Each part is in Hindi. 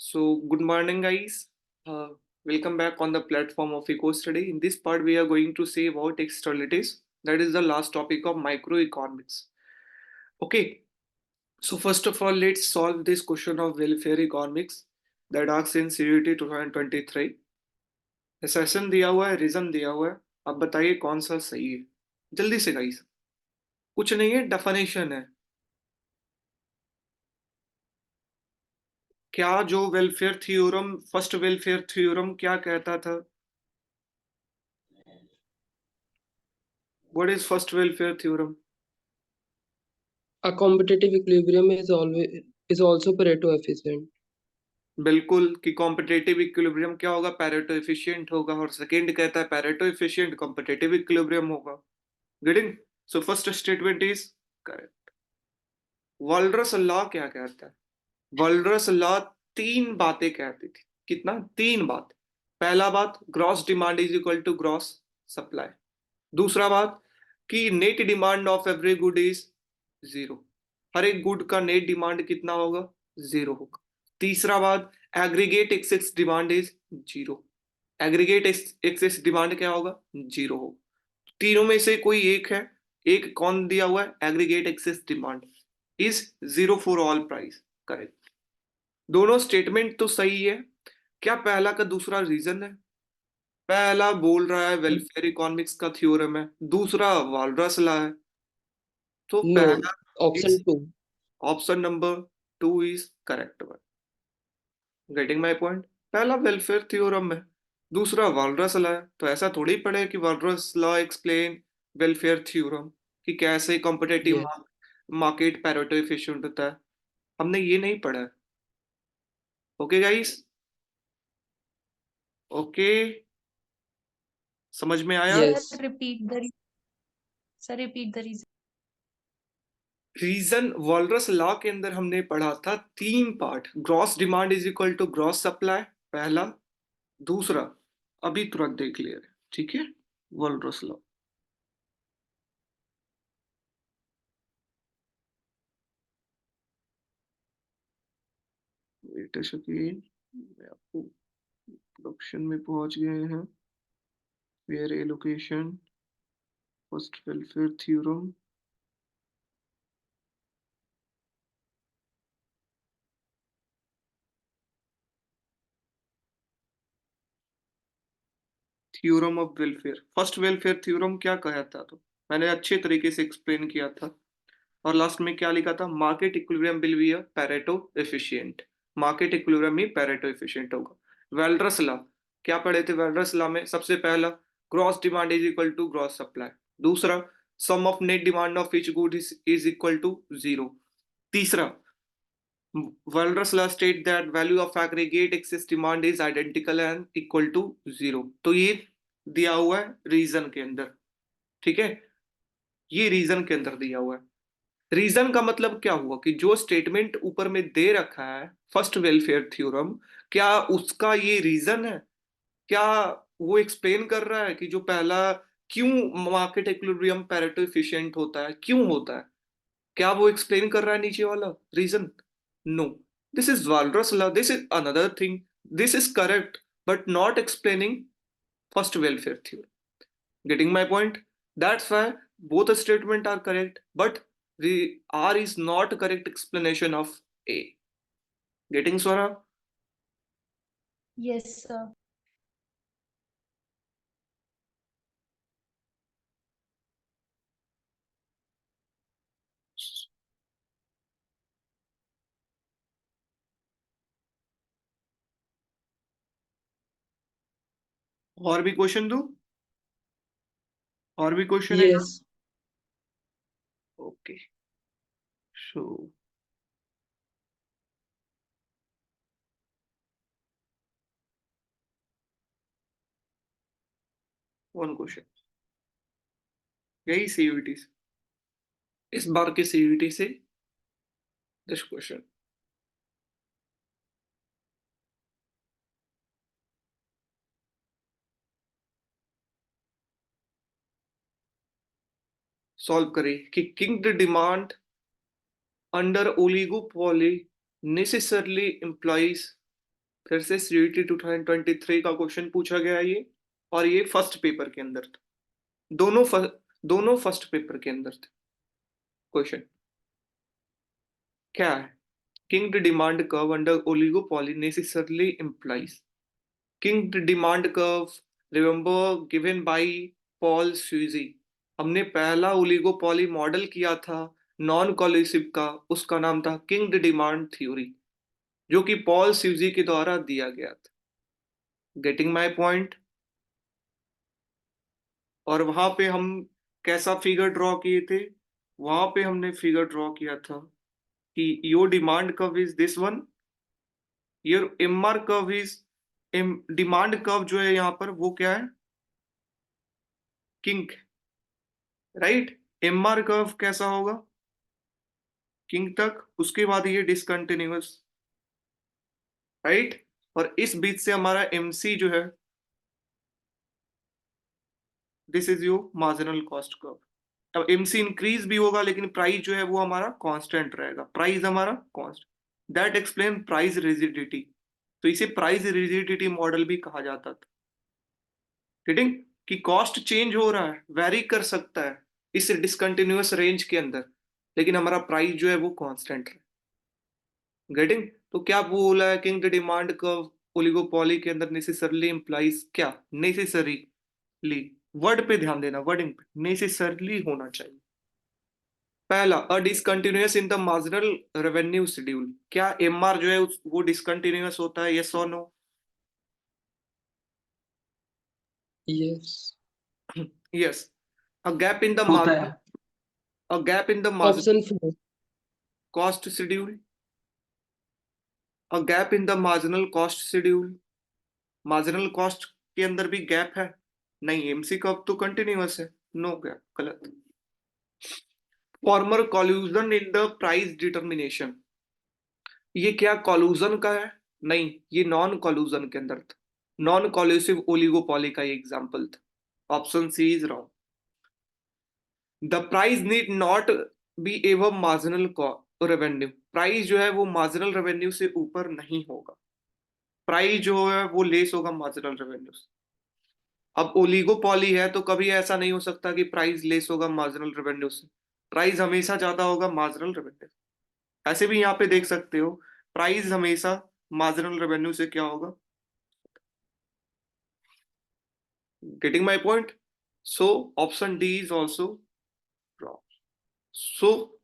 So, good morning, guys. Welcome back on the platform of EcoStudy. In this part, we are going to say about externalities. That is the last topic of microeconomics. Okay, so first of all, let's solve this question of welfare economics that asks in CUET 2023. Session दिया हुआ है, रीजन दिया हुआ है. अब बताइए कौन सा सही है. जल्दी से गाइस. कुछ नहीं है, डेफिनेशन है. क्या जो welfare theorem, first welfare theorem क्या कहता था? What is first welfare theorem? A competitive equilibrium is also Pareto efficient. बिल्कुल कि कॉम्पिटेटिव इक्विलिब्रियम क्या होगा, पैरेटो एफिशिएंट होगा. और सेकंड कहता है पैरेटो एफिशिएंट कॉम्पिटेटिव इक्विलिब्रियम होगा. Getting? So first statement is correct. Walras law क्या कहता है? वॉल्रस लॉ तीन बातें कहती थी. कितना? तीन बात. पहला बात, gross demand is equal to gross supply. दूसरा बात कि net demand of every good is zero. हर एक गुड का नेट डिमांड कितना होगा? जीरो होगा. तीसरा बात, aggregate excess demand is zero. Aggregate excess demand क्या होगा? जीरो होगा. तीनों में से कोई एक है. एक कौन दिया हुआ है? Aggregate excess demand is zero for all price. Correct. दोनों स्टेटमेंट तो सही है. क्या पहला का दूसरा रीजन है? पहला बोल रहा है वेलफेयर इकोनॉमिक्स का थ्योरम है, दूसरा वालरस लॉ है. तो No, पहला option is 2. Option number two is correct one. Getting my point? पहला वेलफेयर थ्योरम है, दूसरा वालरस लॉ है. तो ऐसा थोड़ी पढ़े कि walrus law explain welfare theorem, कि कैसे competitive Yes. Market Pareto efficient होता है. हमने ये नहीं पढ़ा है. Okay guys? ओके, समझ में आया? Yes. Sir, repeat the reason. Reason Walras law के अंदर हमने पढ़ा था तीन part. Gross demand is equal to gross supply, पहला. दूसरा अभी तुरंत देख लिया, ठीक है? Walras law. Wait a second, मैं आपको प्रोडक्शन में पहुंच गए हैं. Fair allocation, first welfare theorem. Theorem of welfare, first welfare theorem क्या कहता था? मैंने अच्छे तरीके से एक्सप्लेन किया था. और लास्ट में क्या लिखा था? Market equilibrium will be a Pareto efficient. Market equilibrium ही पैरेटो एफिशिएंट होगा. वेल्डर्स लॉ क्या पढ़े थे? वेल्डर्स लॉ में सबसे पहला, gross demand is equal to gross supply. दूसरा, sum of net demand of each good is equal to zero. तीसरा, Walras law state that value of aggregate excess demand is identical and equal to zero. तो ये दिया हुआ है रीजन के अंदर, ठीक है? ये रीजन के अंदर दिया हुआ है. रीजन का मतलब क्या हुआ कि जो स्टेटमेंट ऊपर में दे रखा है फर्स्ट वेलफेयर थ्योरम, क्या उसका ये रीजन है? क्या वो एक्सप्लेन कर रहा है कि जो पहला, क्यों मार्केट इक्विलिब्रियम पैरेटो एफिशिएंट होता है, क्यों होता है? क्या वो एक्सप्लेन कर रहा है नीचे वाला reason? No. This is Walras law, this is another thing. This is correct but not explaining first welfare theorem. Getting my point? That's why both statement are correct, but the R is not correct explanation of A. Getting Swara? Yes, sir. और भी क्वेश्चन दो? और भी क्वेश्चन है? Yes. Okay, so one question. यही सीयूईटी से, इस बार के सीयूईटी से दिस क्वेश्चन. सॉल्व करें कि king demand under oligopoly necessarily implies फिर से CET 2023 का क्वेश्चन पूछा गया ये, और ये फर्स्ट पेपर के अंदर था। दोनों फर्स्ट पेपर के अंदर थे क्वेश्चन। क्या है? Kinked demand curve under oligopoly necessarily implies kinked demand curve, remember given by Paul Sweezy. हमने पहला ओलिगोपॉली मॉडल किया था नॉन कोलिसिव का, उसका नाम था किंग डिमांड थ्योरी, जो कि पॉल स्यूजी के द्वारा दिया गया था। Getting my point? और वहां पे हम कैसा फिगर ड्रॉ किए थे? वहां पे हमने फिगर ड्रॉ किया था कि your demand curve is this one, your MR curve is, demand curve जो है यहाँ पर वो क्या है? King, right? एमआर कर्व कैसा होगा? किंग तक, उसके बाद ये डिसकंटिन्यूअस, राइट? और इस बीच से हमारा एमसी जो है, this is your marginal cost curve. अब एमसी इंक्रीज भी होगा लेकिन प्राइस जो है वो हमारा कांस्टेंट रहेगा, प्राइस हमारा constant. That explain price rigidity. तो इसे प्राइस रिजिडिटी मॉडल भी कहा जाता था। गेटिंग? कि कॉस्ट चेंज हो रहा है, वेरी कर सकता है इस डिसकंटिन्यूअस रेंज के अंदर, लेकिन हमारा प्राइस जो है वो कांस्टेंट है। गेटिंग? तो क्या बोला है? किंग डिमांड कर्व ओलिगोपॉली के अंदर नेसेसरली इंप्लाइज क्या? नेसेसरीली, वर्ड पे ध्यान देना, वर्डिंग पे, नेसेसरली होना चाहिए। पहला, a discontinuous in the marginal revenue schedule. क्या एमआर जो है वो डिसकंटिन्यूअस होता है? यस और no? yes, yes. A gap in the होता है। Marginal, a gap in the marginal option 4, cost schedule, a gap in the marginal cost schedule. Marginal cost के अंदर भी गैप है? नहीं, एमसी कब तो कंटिन्यूअस है, नो गैप, गलत। Farmer collusion in the price determination, ये क्या कॉल्यूजन का है? नहीं, ये नॉन कॉल्यूजन के अंदर था, नॉन कॉल्यूसिव ओलिगोपॉली का ये एग्जांपल था। Option C is wrong. The price need not be av marginal revenue, price जो है वो मार्जिनल रेवेन्यू से ऊपर नहीं होगा, प्राइस जो है वो लेस होगा मार्जिनल रेवेन्यू से। अब ओलिगोपॉली है तो कभी ऐसा नहीं हो सकता कि प्राइस लेस होगा मार्जिनल रेवेन्यू से, प्राइस हमेशा ज्यादा होगा मार्जिनल रेवेन्यू। ऐसे भी यहाँ पे देख सकते हो, प्राइस हमेशा मार्जिनल रेवेन्यू से क्या होगा। Getting my point? So option D is also wrong. So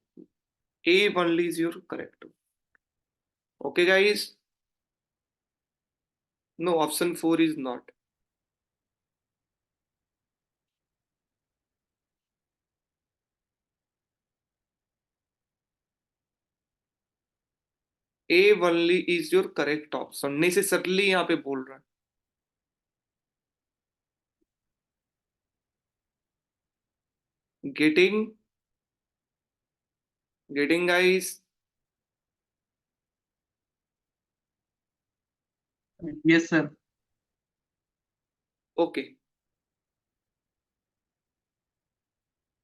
A only is your correct. Okay guys? No, option 4 is not. A only is your correct option, necessarily यहाँ पे बोल रहा है। Getting? Getting guys? Yes sir. Okay.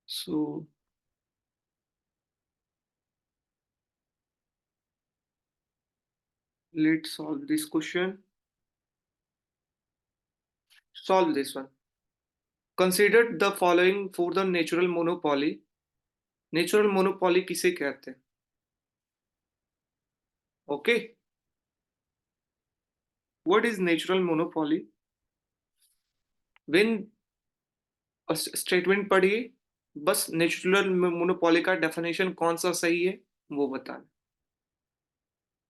So let's solve this question. Solve this one. Consider the following for the natural monopoly. Natural monopoly किसे कहते हैं? Okay. What is natural monopoly? When statement पढ़िए, बस नेचुरल मोनोपोली का डेफिनेशन कौन सा सही है वो बताना।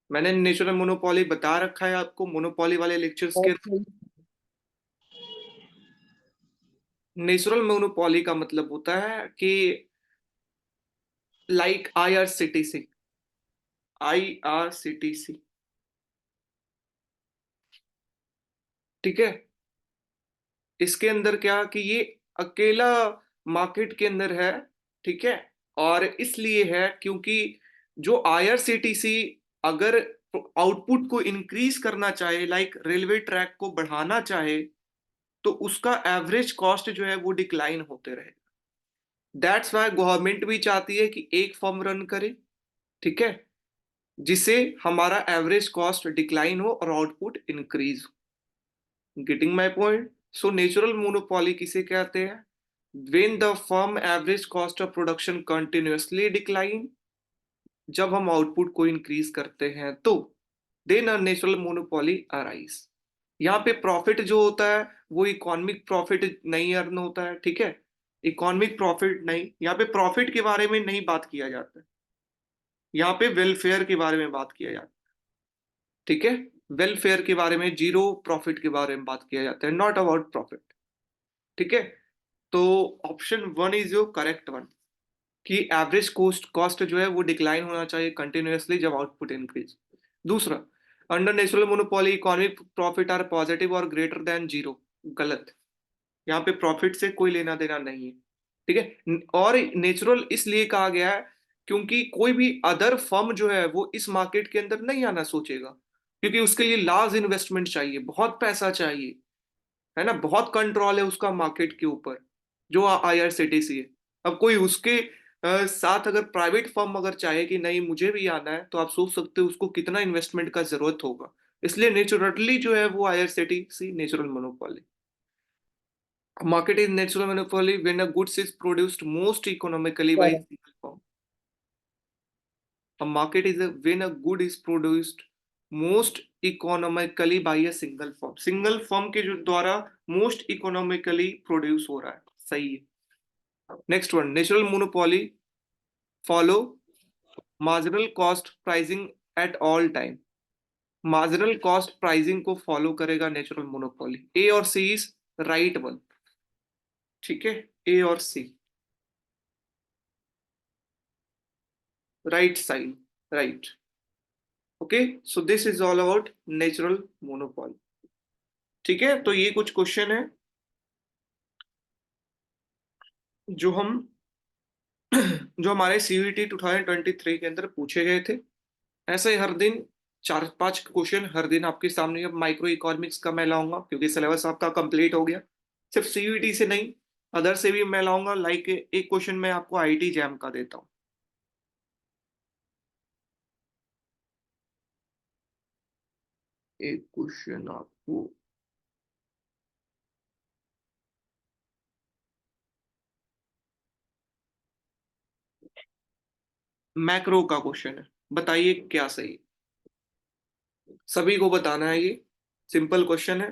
मैंने नेचुरल मोनोपोली बता रखा है आपको मोनोपोली वाले लेक्चर्स के। option नेचुरल मोनोपोली का मतलब होता है कि लाइक आईआरसीटीसी, आईआरसीटीसी, ठीक है? इसके अंदर क्या कि ये अकेला मार्केट के अंदर है, ठीक है? और इसलिए है क्योंकि जो आईआरसीटीसी अगर आउटपुट को इंक्रीज करना चाहे, लाइक रेलवे ट्रैक को बढ़ाना चाहे, तो उसका एवरेज कॉस्ट जो है वो डिक्लाइन होते रहे। दैट्स वाई गवर्नमेंट भी चाहती है कि एक फर्म रन करे, ठीक है? जिससे हमारा एवरेज कॉस्ट डिक्लाइन हो और output increase. Getting my point? So natural monopoly किसे कहते हैं? When the firm average cost of production continuously decline, जब हम आउटपुट को इंक्रीज करते हैं तो then a natural monopoly arise. यहाँ पे प्रॉफिट जो होता है वो इकोनॉमिक प्रॉफिट नहीं अर्न होता है, ठीक है? इकोनॉमिक प्रॉफिट नहीं, यहाँ पे प्रॉफिट के बारे में नहीं बात किया जाता है, यहाँ पे वेलफेयर के बारे में बात किया जाता है, ठीक है? वेलफेयर के बारे में, जीरो प्रॉफिट के बारे में बात किया जाता है, नॉट अबाउट प्रॉफिट, ठीक है? तो option one is your correct one, कि एवरेज कॉस्ट कॉस्ट जो है वो डिक्लाइन होना चाहिए कंटिन्यूअसली जब आउटपुट इंक्रीज। दूसरा, under natural monopoly economic profit are positive और ग्रेटर देन जीरो। गलत। यहाँ पे प्रॉफिट से कोई लेना देना नहीं है, ठीक है? और नेचुरल इसलिए कहा गया है क्योंकि कोई भी अदर फर्म जो है वो इस मार्केट के अंदर नहीं आना सोचेगा, क्योंकि उसके लिए लार्ज इन्वेस्टमेंट चाहिए, बहुत पैसा चाहिए, है ना? बहुत कंट्रोल है उसका मार्केट के ऊपर, जो आईआरसीटीसी है। अब कोई उसके साथ अगर प्राइवेट फर्म अगर चाहे कि नहीं मुझे भी आना है, तो आप सोच सकते हो उसको कितना इन्वेस्टमेंट का जरूरत होगा। इसलिए नेचुरली जो है वो IRCTC natural monopoly. Market is natural monopoly when a goods is produced most economically by a Correct. single firm. A market is when a good is produced most economically by a single firm. Single firm के जो द्वारा most economically produce हो रहा है, सही है। Next one, natural monopoly follow marginal cost pricing at all time. Marginal cost pricing को follow करेगा natural monopoly. A और C is right one, ठीक है? A और C, right side, right. Okay, so this is all about natural monopoly, ठीक है? तो ये कुछ क्वेश्चन है जो हम जो हमारे सीयूईटी 2023 के अंदर पूछे गए थे। ऐसे ही हर दिन 4-5 क्वेश्चन हर दिन आपके सामने। अब माइक्रो इकोनॉमिक्स का मैं लाऊंगा क्योंकि सिलेबस आपका कंप्लीट हो गया। सिर्फ सीयूईटी से नहीं, अदर से भी मैं लाऊंगा। लाइक एक क्वेश्चन मैं आपको आईटी जैम का देता हूँ। एक क्वेश्चन आपको मैक्रो का क्वेश्चन है, बताइए क्या सही है? सभी को बताना है, ये सिंपल क्वेश्चन है।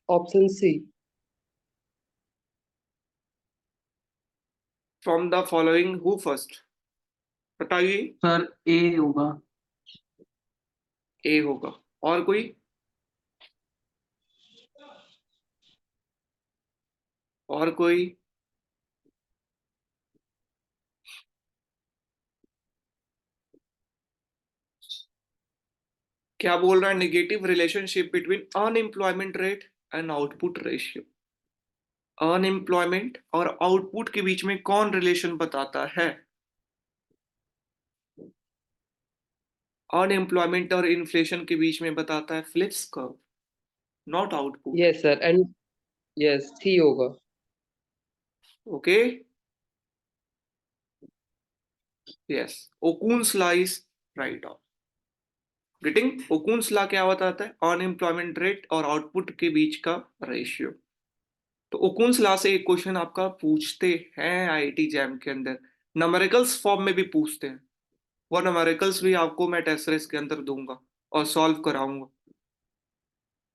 Option C. From the following who first? बताइए। सर ए होगा। ए होगा। और कोई? और कोई? क्या बोल रहा है? Negative relationship between unemployment rate and output ratio. Unemployment और आउटपुट के बीच में कौन रिलेशन बताता है? अनएम्प्लॉयमेंट और इन्फ्लेशन के बीच में बताता है Phillips curve, not output. Yes sir, and yes C होगा। Okay, yes, Okun's law is right of getting. Okun's law क्या बताता है? अनएम्प्लॉयमेंट रेट और आउटपुट के बीच का रेशियो। तो ओकुन्स लॉ से एक क्वेश्चन आपका पूछते हैं आईआईटी जैम के अंदर, न्यूमेरिकल्स फॉर्म में भी पूछते हैं। वो न्यूमेरिकल्स भी आपको मैं टेस्ट सीरीज के अंदर दूंगा और सॉल्व कराऊंगा,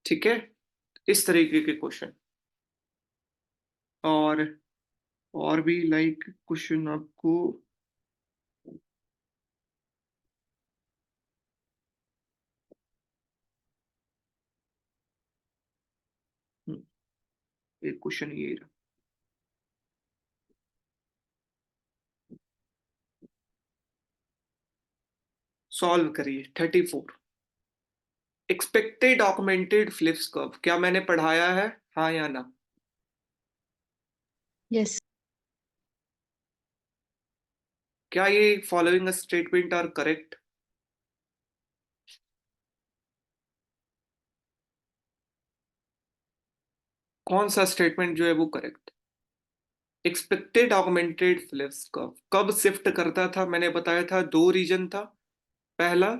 ठीक है? इस तरीके के क्वेश्चन। और और भी लाइक क्वेश्चन आपको एक क्वेश्चन ये रहा, सॉल्व करिए। 34, एक्सपेक्टेड ऑगमेंटेड फ्लिप्स कर्व, क्या मैंने पढ़ाया है? हाँ या ना? Yes. क्या ये फॉलोइंग स्टेटमेंट आर करेक्ट? कौन सा स्टेटमेंट जो है वो correct? Expected augmented Phillips curve कब शिफ्ट करता था? मैंने बताया था दो रीजन था। पहला,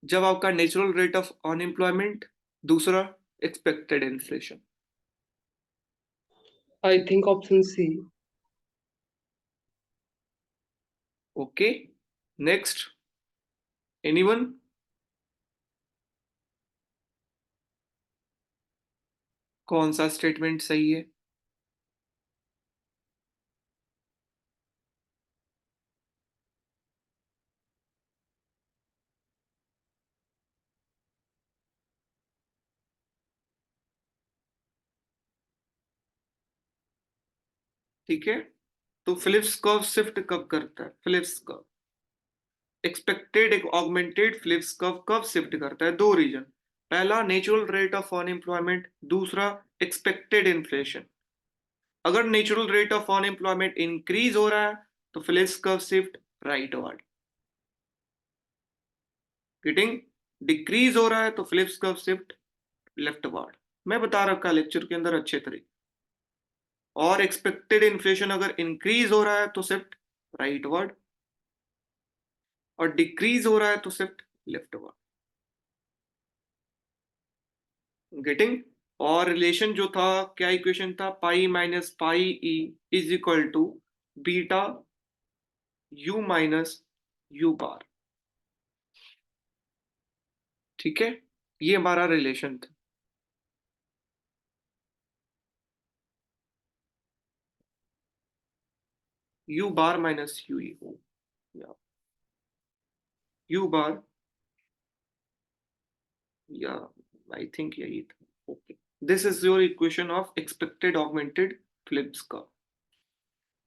जब आपका नेचुरल रेट ऑफ अनएम्प्लॉयमेंट, दूसरा expected inflation. I think option C. Okay, next, anyone? कौन सा स्टेटमेंट सही है? ठीक है, तो फिलिप्स कर्व शिफ्ट कब करता है? फिलिप्स कर्व एक्सपेक्टेड एक ऑगमेंटेड फिलिप्स कर्व कब शिफ्ट करता है? दो रीजन, पहला नेचुरल रेट ऑफ अनएम्प्लॉयमेंट, दूसरा एक्सपेक्टेड इन्फ्लेशन। अगर natural rate of unemployment increase हो रहा है तो Phillips curve shift rightward. Getting? Decrease हो रहा है तो फिलिप्स कर्व शिफ्ट लेफ्टवर्ड। मैं बता रखा लेक्चर के अंदर अच्छे तरीके। और एक्सपेक्टेड इन्फ्लेशन अगर इंक्रीज हो रहा है तो शिफ्ट राइटवर्ड, और डिक्रीज हो रहा है तो शिफ्ट लेफ्टवर्ड। गेटिंग? और रिलेशन जो था, क्या इक्वेशन था? Pi minus pi e is equal to beta u minus u bar. ठीक है, ये हमारा रिलेशन था। U bar minus u e, u bar, या आई थिंक यही था। Okay, this is your equation of expected augmented Phillips का।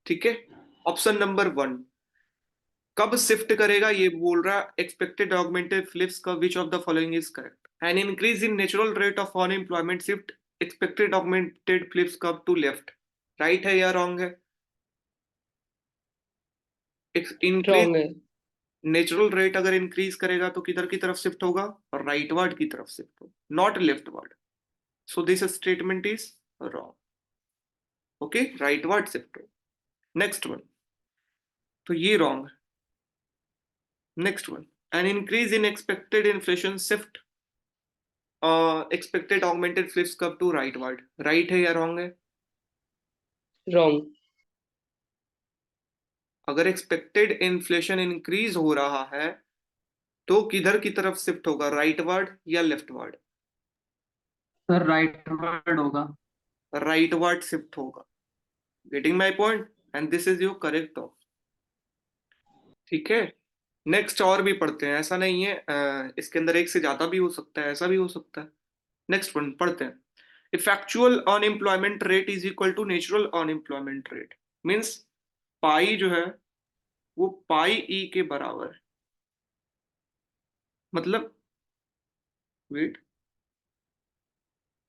ठीक है, ऑप्शन नंबर वन कब शिफ्ट करेगा ये बोल रहा, एक्सपेक्टेड ऑगमेंटेड फिलिप्स का which of the following is correct? An increase in natural rate of unemployment shift expected augmented Phillips curve to left. Right है या रॉन्ग है? इंक्रीज Wrong है. नेचुरल रेट अगर इंक्रीज करेगा तो किधर की तरफ शिफ्ट होगा? राइटवर्ड की तरफ शिफ्ट होगा, not leftward. So this statement is wrong. Okay, rightward shift होगा। नेक्स्ट वन, तो ये रॉन्ग है। Next one, an increase in expected inflation shift expected augmented Phillips curve to rightward. Right है या रॉन्ग है? Wrong. अगर एक्सपेक्टेड इन्फ्लेशन इंक्रीज हो रहा है तो किधर की तरफ शिफ्ट होगा, राइटवर्ड या लेफ्टवर्ड? सर राइट वर्ड होगा। राइटवर्ड शिफ्ट होगा। Getting my point? And this is your correct option. ठीक है, नेक्स्ट और भी पढ़ते हैं, ऐसा नहीं है इसके अंदर एक से ज्यादा भी हो सकता है, ऐसा भी हो सकता है। नेक्स्ट वन पढ़ते हैं। If actual unemployment rate is equal to natural unemployment rate, means pi जो है वो पाई ई के बराबर है। मतलब, wait,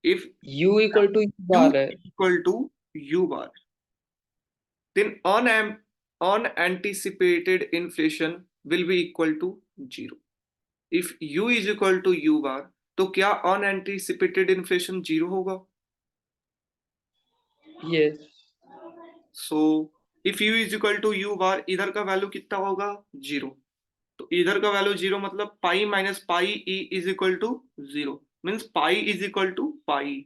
if U equal to U u bar है. is equal to u bar, then unanticipated inflation will be equal to 0. If u is equal to u bar, तो क्या unanticipated inflation 0 होगा? Yes. So if u is equal to u bar, इधर का वैल्यू कितना होगा? 0। तो इधर का वैल्यू 0 मतलब pi minus pi e is equal to 0, means pi is equal to pi,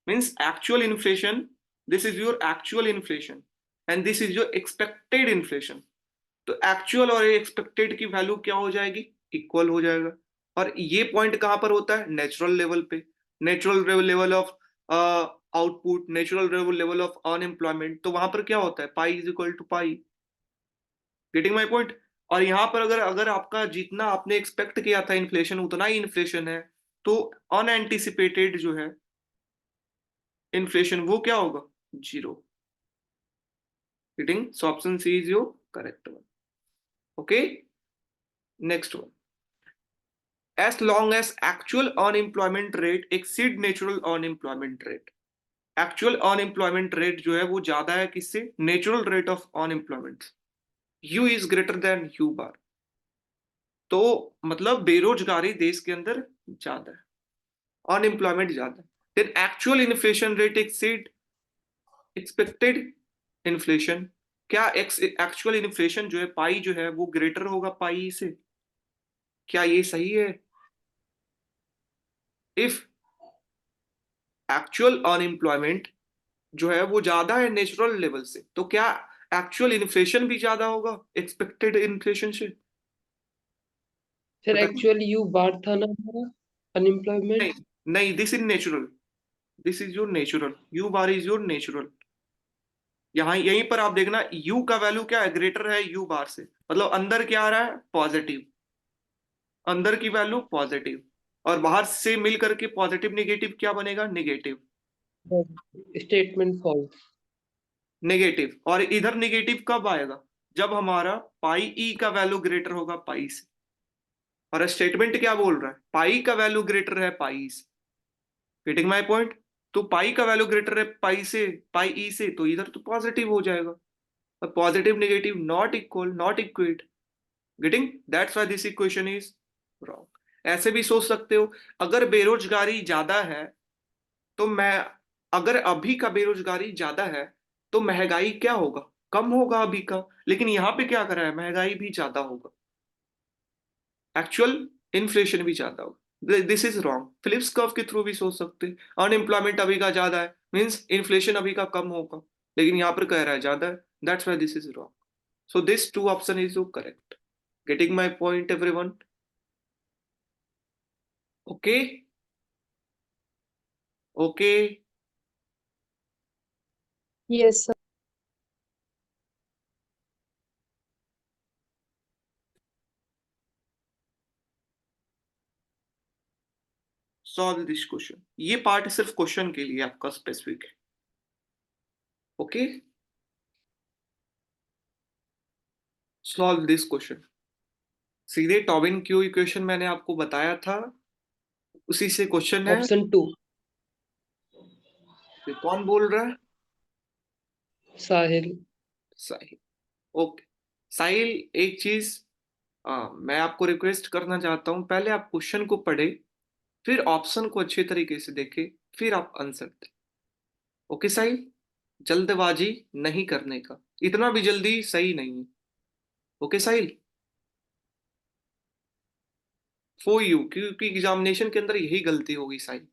means actual inflation. This is your actual inflation and this is your expected inflation. तो एक्चुअल और एक्सपेक्टेड की वैल्यू क्या हो जाएगी? इक्वल हो जाएगा। और ये पॉइंट कहां पर होता है? नेचुरल लेवल पे। Natural level of output, natural level of unemployment, तो वहां पर क्या होता है? Pi is equal to pi. Getting my point? और यहां पर अगर अगर आपका जितना आपने एक्सपेक्ट किया था इन्फ्लेशन उतना ही इन्फ्लेशन है, तो अनएंटिसिपेटेड जो है इन्फ्लेशन वो क्या होगा? 0। Getting? So option C is your correct one. Okay. Next one. As long as actual unemployment rate exceed natural unemployment rate. Actual unemployment rate जो है वो ज्यादा है किससे? Natural rate of unemployment. U is greater than U bar. तो मतलब बेरोजगारी देश के अंदर ज्यादा है, अनएम्प्लॉयमेंट ज्यादा है। Then actual inflation rate exceed expected inflation, क्या एक्स एक्चुअल इन्फ्लेशन जो है पाई जो है वो ग्रेटर होगा पाई से? क्या ये सही है? इफ एक्चुअल अनएम्प्लॉयमेंट जो है वो ज्यादा है नेचुरल लेवल से, तो क्या एक्चुअल इन्फ्लेशन भी ज्यादा होगा एक्सपेक्टेड इन्फ्लेशन से? सर बताइए। एक्चुअली यू बार था ना हमारा नहीं, अनएम्प्लॉयमेंट। नहीं, this is natural, this is your natural, you bar is your natural. यहाँ यहीं पर आप देखना यू का वैल्यू क्या है, ग्रेटर है यू बार से, मतलब अंदर क्या आ रहा है, पॉजिटिव, अंदर की वैल्यू पॉजिटिव, और बाहर से मिल करके पॉजिटिव निगेटिव क्या बनेगा, निगेटिव। Statement false. नेगेटिव, और इधर नेगेटिव कब आएगा, जब हमारा पाई ई का वैल्यू ग्रेटर होगा पाई से। और स्टेटमेंट क्या बोल रहा है, पाई का वैल्यू ग्रेटर है पाई से। Getting my point? तो पाई का वैल्यू ग्रेटर है पाई से, पाई ई से, तो इधर तो पॉजिटिव हो जाएगा। और positive negative not equal, not equate. Getting? That's why this equation is wrong. ऐसे भी सोच सकते हो, अगर बेरोजगारी ज्यादा है तो मैं, अगर अभी का बेरोजगारी ज्यादा है तो महंगाई क्या होगा, कम होगा अभी का। लेकिन यहाँ पे क्या कर रहा है, महंगाई भी ज्यादा होगा, एक्चुअल इन्फ्लेशन भी ज्यादा होगा। This is wrong. Phillips curve के थ्रू भी सोच सकते हैं, अनएम्प्लॉयमेंट अभी का ज्यादा है मीन्स इन्फ्लेशन अभी का कम होगा, लेकिन यहाँ पर कह रहा है ज्यादा है, that's why this is wrong. So this two option is correct. Getting my point everyone? Okay, okay. Yes, sir. Solve this question, ये पार्ट सिर्फ क्वेश्चन के लिए आपका स्पेसिफिक है। Okay, solve this question. सीधे टॉबिन क्यू इक्वेशन मैंने आपको बताया था, उसी से क्वेश्चन है। ऑप्शन 2 ये कौन बोल रहा है? साहिल। साहिल। ओके साहिल, एक चीज मैं आपको रिक्वेस्ट करना चाहता हूं, पहले आप क्वेश्चन को पढ़े, फिर ऑप्शन को अच्छे तरीके से देखे, फिर आप आंसर दें। ओके साहिल, जल्दबाजी नहीं करने का, इतना भी जल्दी सही नहीं है। ओके साहिल, फॉर यू, क्योंकि एग्जामिनेशन के अंदर यही गलती होगी साहिल,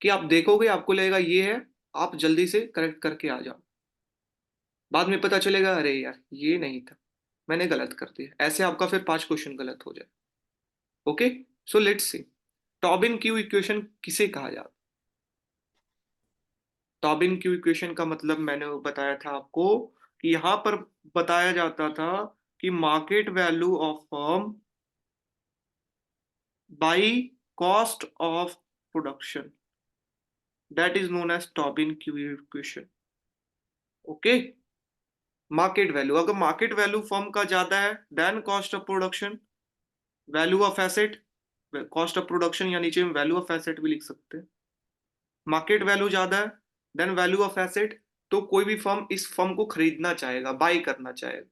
कि आप देखोगे आपको लगेगा ये है, आप जल्दी से करेक्ट करके आ जाओ, बाद में पता चलेगा अरे यार ये नहीं था, मैंने गलत कर दिया, ऐसे आपका फिर 5 क्वेश्चन गलत हो जाए। Okay, so let's see, Tobin Q equation किसे कहा जाता है? टॉबिन क्यू इक्वेशन का मतलब मैंने बताया था आपको, कि यहां पर बताया जाता था कि market value of firm by cost of production, that is known as Tobin Q equation. Okay, market value, अगर मार्केट वैल्यू फर्म का ज्यादा है then cost of production, value of asset, cost of production या नीचे में वैल्यू ऑफ एसेट भी लिख सकते हैं। मार्केट वैल्यू ज्यादा है देन वैल्यू ऑफ एसेट, तो कोई भी फर्म इस फर्म को खरीदना चाहेगा, बाई करना चाहेगा,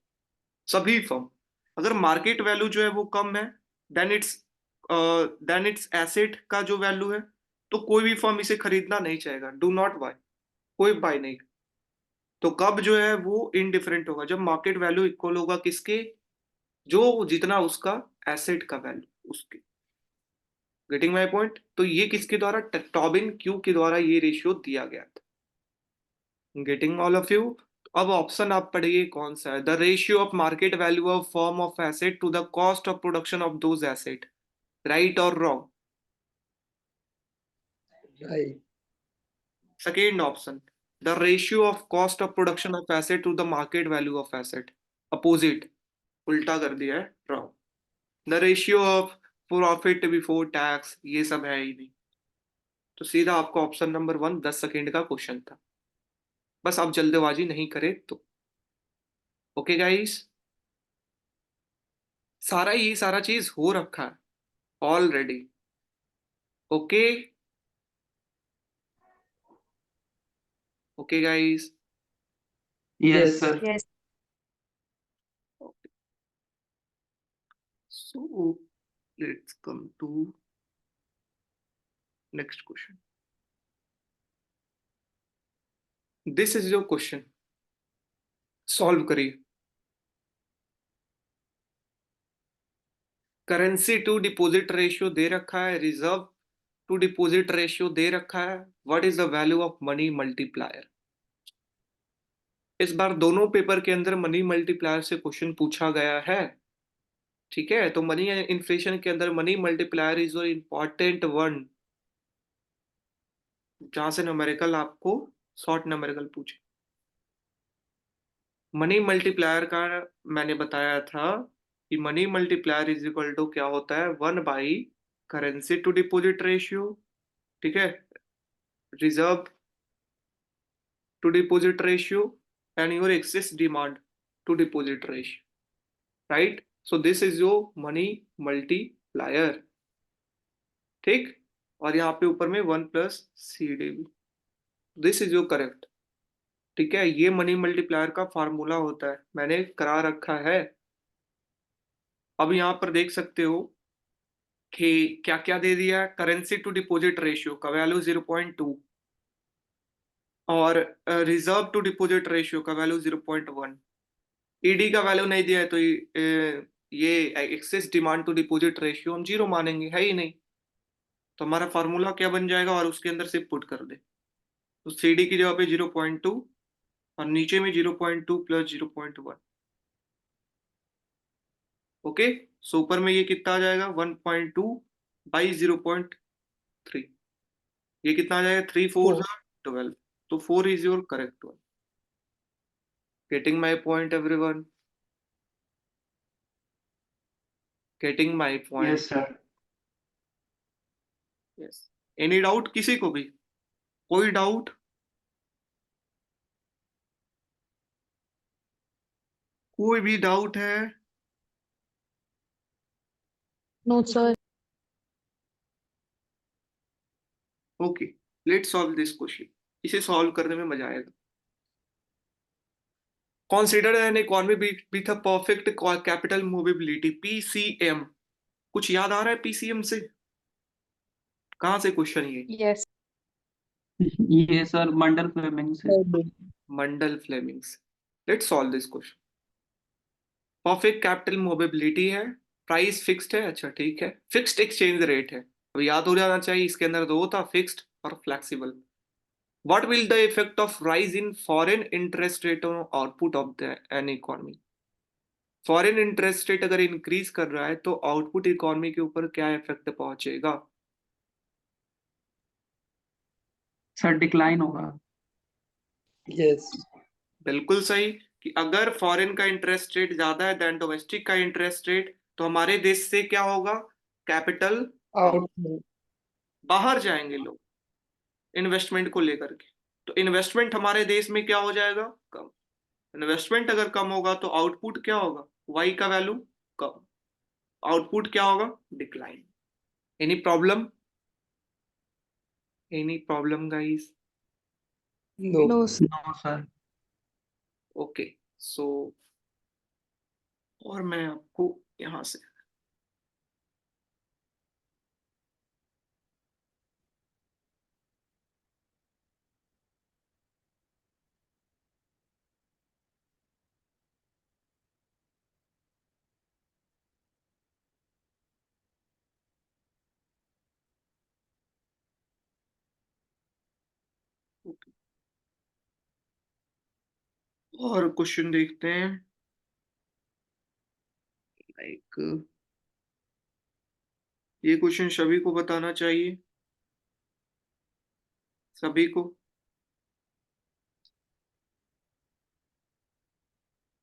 सभी फर्म। अगर मार्केट वैल्यू जो है वो कम है, then it's then it's asset का जो वैल्यू है, तो कोई भी फर्म इसे खरीदना नहीं चाहेगा, डू नॉट बाय, कोई बाय नहीं। तो कब जो है वो इनडिफरेंट होगा, जब मार्केट वैल्यू इक्वल होगा किसके, जो जितना उसका एसेट का वैल्यू उसके। Getting my point? तो ये किसके द्वारा, टॉबिन क्यू के द्वारा ये रेशियो दिया गया था। Getting all of you? अब ऑप्शन आप पढ़िए कौन सा है, the ratio of market value of firm of asset to the cost of production of those asset, right और wrong? Right. Second option, the ratio of cost of production of asset to the market value of asset, opposite, उल्टा कर दिया है, wrong. The ratio of profit before tax, ये सब है ही नहीं। तो सीधा आपका ऑप्शन नंबर 1 10 सेकेंड का क्वेश्चन था, बस आप जल्दबाजी नहीं करें तो। ओके गाइस, सारा चीज हो रखा है already. Okay, okay guys. Yes yes. Sir. Yes. So let's come to next question. This is your question, solve करिए। करेंसी टू डिपॉजिट रेशियो दे रखा है, रिजर्व टू डिपॉजिट रेशियो दे रखा है, what is the value of money multiplier. इस बार दोनों पेपर के अंदर मनी मल्टीप्लायर से क्वेश्चन पूछा गया है। ठीक है, तो मनी इन्फ्लेशन के अंदर money multiplier is your important one, जहां से न्यूमेरिकल आपको शॉर्ट न्यूमेरिकल पूछे। मनी मल्टीप्लायर का मैंने बताया था कि money multiplier is equal to क्या होता है, 1 by currency to deposit ratio, ठीक है, reserve to deposit ratio and your excess demand to deposit ratio, right. So this is your money multiplier, ठीक। और यहाँ पे ऊपर में 1+CDV, this is your correct. ठीक है, ये मनी मल्टीप्लायर का फार्मूला होता है, मैंने करा रखा है। अब यहाँ पर देख सकते हो कि क्या क्या दे दिया है। करेंसी टू डिपॉजिट रेशियो का वैल्यू 0.2 और रिजर्व टू डिपॉजिट रेशियो का वैल्यू 0.1। ईडी का वैल्यू नहीं दिया है, तो ये excess demand to deposit ratio हम 0 मानेंगे, है ही नहीं। तो हमारा फार्मूला क्या बन जाएगा, और उसके अंदर से पुट कर दे, तो सीडी की जगह पे 0.2 और नीचे में 0.2 + 0.1। ओके, सो ऊपर में ये कितना आ जाएगा, 1.2 by 0.3। ये कितना आ जाएगा, 3 4 4. 12। तो 4 is your correct one. Getting my point everyone, getting my point. Yes sir. Yes, any doubt किसी को भी, कोई डाउट? कोई भी डाउट है? No, sir. Okay, let's solve this question. इसे सॉल्व करने में मजा आएगा। Consider an economy with a perfect capital movability, PCM। कुछ याद आ रहा है PCM से? कहाँ से क्वेश्चन ये? Yes. ये सर मंडल फ्लेमिंग से। मंडल फ्लेमिंग से। Let's solve this question. Perfect capital movability है, प्राइस फिक्स्ड है, अच्छा ठीक है, फिक्स्ड एक्सचेंज रेट है, अब याद हो जाना चाहिए, इसके अंदर दो था, फिक्स्ड और flexible. What will the effect of rise in foreign interest rate on output of the an economy. Foreign interest rate अगर इंक्रीज कर रहा है तो आउटपुट इकोनॉमी के ऊपर क्या इफेक्ट पहुंचेगा? सर डिक्लाइन होगा। Yes. बिल्कुल सही, कि अगर फॉरेन का इंटरेस्ट रेट ज्यादा है देन डोमेस्टिक का इंटरेस्ट रेट, तो हमारे देश से क्या होगा, कैपिटल Out. बाहर जाएंगे लोग इन्वेस्टमेंट को लेकर के। तो इन्वेस्टमेंट हमारे देश में क्या हो जाएगा, कम। इन्वेस्टमेंट अगर कम होगा तो आउटपुट क्या होगा, वाई का वैल्यू कम, आउटपुट क्या होगा, decline. Any problem, any problem guys? No. No, sir. No sir. Okay, so और मैं आपको यहां से और क्वेश्चन देखते हैं। लाइक ये क्वेश्चन सभी को बताना चाहिए, सभी को।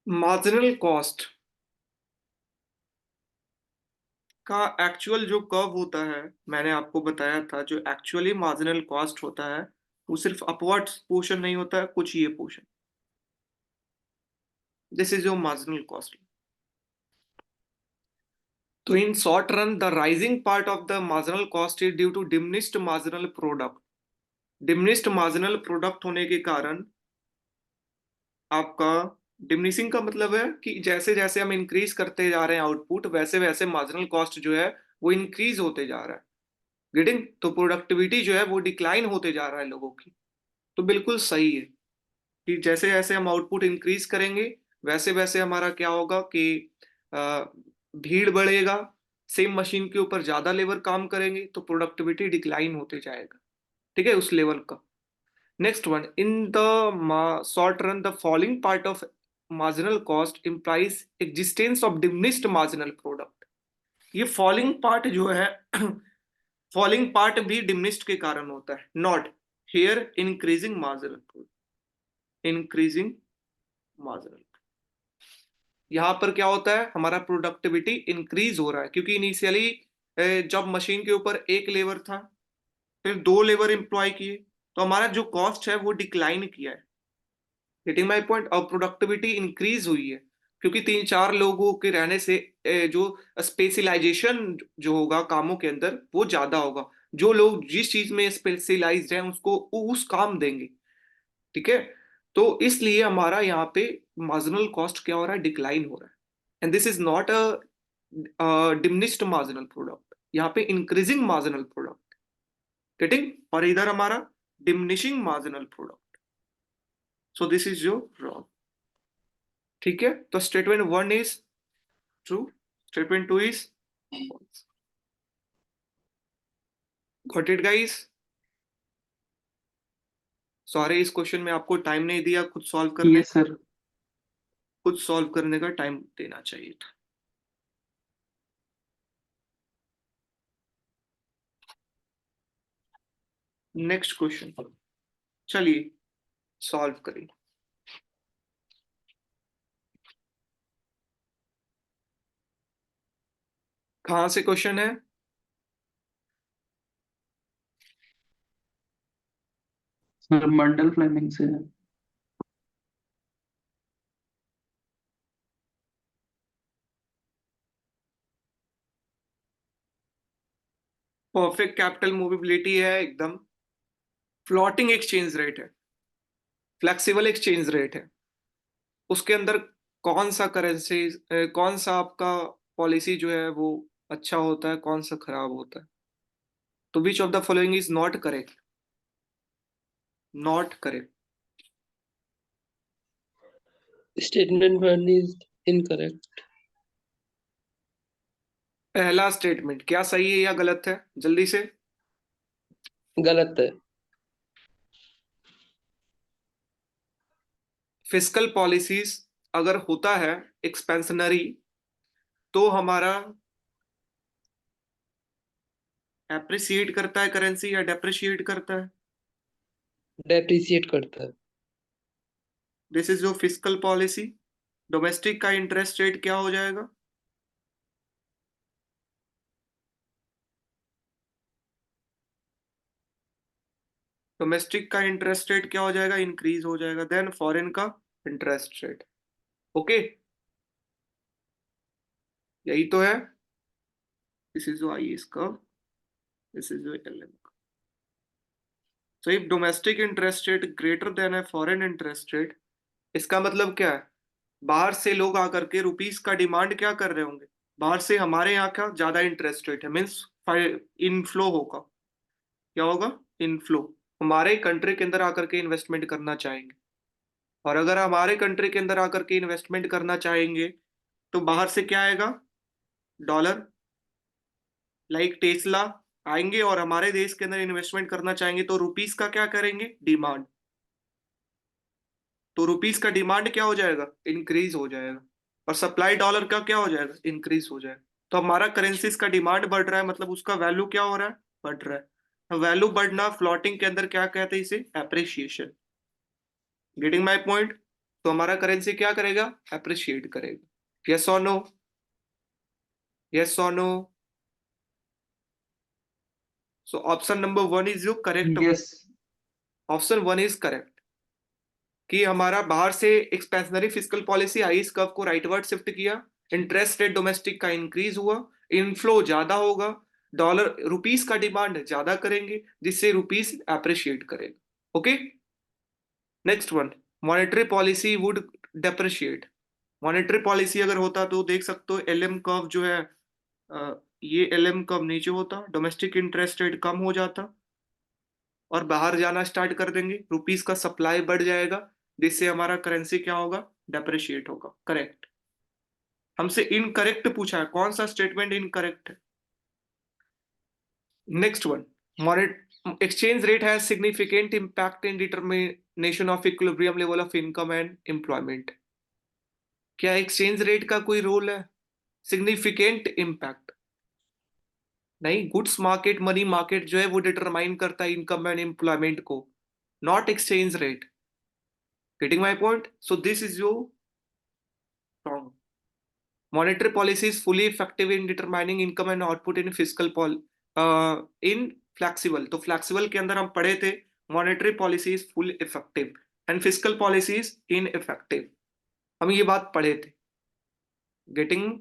मार्जिनल कॉस्ट का एक्चुअल जो कर्व होता है, मैंने आपको बताया था, जो एक्चुअली मार्जिनल कॉस्ट होता है वो सिर्फ अपवर्ड पोर्शन नहीं होता है, कुछ ये portion, this is your marginal cost. तो in short run the rising part of the marginal cost is due to diminished marginal product. Diminished marginal product होने के कारण आपका, डिमिनिशिंग का मतलब है कि जैसे जैसे हम इंक्रीज करते जा रहे हैं आउटपुट, वैसे वैसे मार्जिनल कॉस्ट जो है वो इंक्रीज होते जा रहा है। गेटिंग? तो प्रोडक्टिविटी जो है वो डिक्लाइन होते जा रहा है लोगों की। तो बिल्कुल सही है। कि जैसे जैसे हम आउटपुट इंक्रीज करेंगे वैसे वैसे हमारा क्या होगा कि भीड़ बढ़ेगा, सेम मशीन के ऊपर ज्यादा लेबर काम करेंगे तो प्रोडक्टिविटी डिक्लाइन होते जाएगा, ठीक है, उस लेवल का। Next one, in the short run the following part of marginal cost implies existence of diminished marginal product. ये फॉलोइंग पार्ट जो है फॉलोइंग पार्ट भी डिमिनिश्ड के कारण होता है, not here increasing marginal product, increasing marginal. यहाँ पर क्या होता है, हमारा प्रोडक्टिविटी इंक्रीज हो रहा है क्योंकि इनिशियली जब मशीन के ऊपर एक लेबर था, फिर 2 लेबर एम्प्लॉय किए, तो हमारा जो कॉस्ट है वो डिक्लाइन किया है। Getting my point. और प्रोडक्टिविटी इंक्रीज हुई है क्योंकि 3-4 लोगों के रहने से जो स्पेशलाइजेशन जो होगा कामों के अंदर वो ज्यादा होगा, जो लोग जिस चीज में स्पेशलाइज्ड हैं उसको उस काम देंगे, ठीक है। तो इसलिए हमारा यहाँ पे मार्जिनल कॉस्ट क्या हो रहा है, डिक्लाइन हो रहा है। And this is not a diminished marginal product, यहाँ पे इंक्रीजिंग मार्जिनल प्रोडक्ट, गेटिंग। और इधर हमारा diminishing marginal product. So this is your wrong, ठीक है। तो statement 1 is true, statement 2 is false. Got it guys? Sorry इस क्वेश्चन में आपको टाइम नहीं दिया खुद सॉल्व करने, यस सर। खुद सॉल्व करने का टाइम देना चाहिए था। नेक्स्ट क्वेश्चन, चलिए सॉल्व करिए। कहां से क्वेश्चन है? सर मंडल फ्लेमिंग से है। परफेक्ट कैपिटल मूवेबिलिटी है एकदम, फ्लोटिंग एक्सचेंज रेट है, फ्लेक्सिबल एक्सचेंज रेट है, उसके अंदर कौन सा करेंसी, कौन सा आपका पॉलिसी जो है वो अच्छा होता है, कौन सा खराब होता है? तो which of the following is not correct? Not correct. Statement 1 is incorrect. पहला स्टेटमेंट क्या सही है या गलत है, जल्दी से? गलत है। फिस्कल पॉलिसीज अगर होता है एक्सपेंशनरी तो हमारा एप्रिसिएट करता है करेंसी या डेप्रिशिएट करता है? Depreciate करता है। This is your fiscal policy. Domestic का इंटरेस्ट रेट क्या हो जाएगा? डोमेस्टिक का इंटरेस्ट रेट क्या हो जाएगा, इंक्रीज हो जाएगा। देन फॉरेन का इंटरेस्ट रेट, ओके, यही तो है। This is your IS curve, this is your LM. So if domestic interest rate greater than a foreign interest rate, इसका मतलब क्या है, बाहर से लोग आकर के रुपीस का डिमांड क्या कर रहे होंगे, बाहर से हमारे यहाँ का ज्यादा इंटरेस्ट रेट है, मीन्स इनफ्लो होगा। क्या होगा? इनफ्लो। हमारे कंट्री के अंदर आकर के इन्वेस्टमेंट करना चाहेंगे, और अगर हमारे कंट्री के अंदर आकर के इन्वेस्टमेंट करना चाहेंगे तो बाहर से क्या आएगा, डॉलर। लाइक टेस्ला आएंगे और हमारे देश के अंदर इन्वेस्टमेंट करना चाहेंगे तो रुपीस का क्या करेंगे, डिमांड। तो रुपीस का डिमांड क्या हो जाएगा, इंक्रीज हो जाएगा, और सप्लाई डॉलर का क्या हो जाएगा, इंक्रीज हो जाएगा। तो हमारा करेंसीज का डिमांड बढ़ रहा है, मतलब उसका वैल्यू क्या हो रहा है, बढ़ रहा है। वैल्यू बढ़ना फ्लोटिंग के अंदर क्या कहते हैं, इसे एप्रिसिएशन। Getting my point? तो हमारा करेंसी क्या करेगा, एप्रिशिएट करेगा। यस और नो? यस और no? So option number 1 is your correct. Yes. Option 1 is correct कि हमारा बाहर से एक्सपेंशनरी फिस्कल पॉलिसी आई इस कर्व को राइटवर्ड शिफ्ट किया, इंटरेस्ट रेट डोमेस्टिक का इंक्रीज हुआ, इनफ्लो ज्यादा होगा, डॉलर रुपीस का डिमांड ज्यादा करेंगे जिससे रुपीस एप्रिशिएट करेगा, okay. Next one, monetary policy would depreciate. Monetary policy अगर होता तो देख सकते हो एलएम कर्व जो है, ये एलएम कर्व नीचे होता, डोमेस्टिक इंटरेस्ट रेट कम हो जाता और बाहर जाना स्टार्ट कर देंगे, रुपीस का सप्लाई बढ़ जाएगा, जिससे हमारा करेंसी क्या होगा, डेप्रिशिएट होगा। करेक्ट। हमसे इनकरेक्ट पूछा है, कौन सा स्टेटमेंट इनकरेक्ट है? Next one, exchange rate has significant impact in determination of equilibrium level of income and employment। क्या एक्सचेंज रेट का कोई रोल है? सिग्निफिकेंट इम्पैक्ट नहीं, गुड्स मार्केट, मनी मार्केट जो है वो डिटरमाइन करता है इनकम एंड एम्प्लॉयमेंट को, not exchange rate. Getting my point? So this is your wrong. Monetary policy is fully effective in determining income and output in physical in flexible. तो फ्लेक्सिबल के अंदर हम पढ़े थे monetary policy is full effective and physical policy is ineffective, हम ये बात पढ़े थे। गेटिंग